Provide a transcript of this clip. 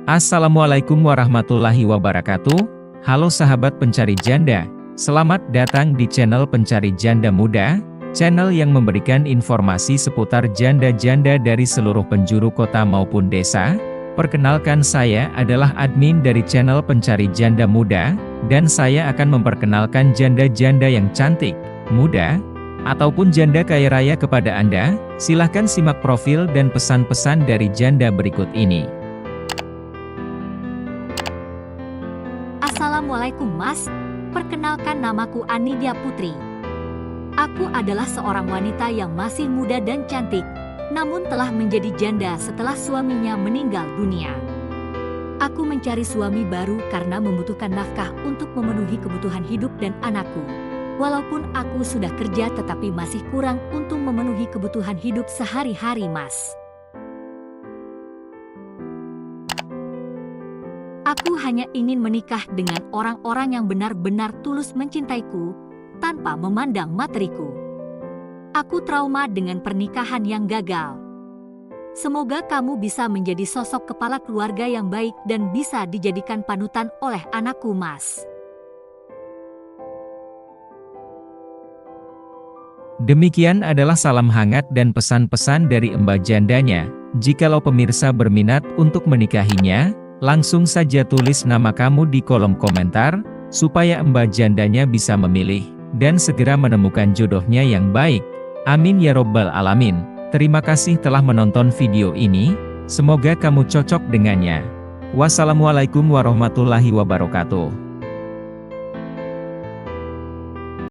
Assalamualaikum warahmatullahi wabarakatuh. Halo sahabat pencari janda, selamat datang di channel Pencari Janda Muda, channel yang memberikan informasi seputar janda-janda dari seluruh penjuru kota maupun desa. Perkenalkan, saya adalah admin dari channel Pencari Janda Muda, dan saya akan memperkenalkan janda-janda yang cantik, muda, ataupun janda kaya raya kepada Anda. Silahkan simak profil dan pesan-pesan dari janda berikut ini. Assalamualaikum Mas, perkenalkan namaku Anidia Putri. Aku adalah seorang wanita yang masih muda dan cantik, namun telah menjadi janda setelah suaminya meninggal dunia. Aku mencari suami baru karena membutuhkan nafkah untuk memenuhi kebutuhan hidup dan anakku. Walaupun aku sudah kerja tetapi masih kurang untuk memenuhi kebutuhan hidup sehari-hari Mas. Aku hanya ingin menikah dengan orang-orang yang benar-benar tulus mencintaiku, tanpa memandang materiku. Aku trauma dengan pernikahan yang gagal. Semoga kamu bisa menjadi sosok kepala keluarga yang baik dan bisa dijadikan panutan oleh anakku Mas. Demikian adalah salam hangat dan pesan-pesan dari Mbak jandanya. Jikalau pemirsa berminat untuk menikahinya, langsung saja tulis nama kamu di kolom komentar, supaya Mbak jandanya bisa memilih, dan segera menemukan jodohnya yang baik. Amin ya robbal alamin. Terima kasih telah menonton video ini, semoga kamu cocok dengannya. Wassalamualaikum warahmatullahi wabarakatuh.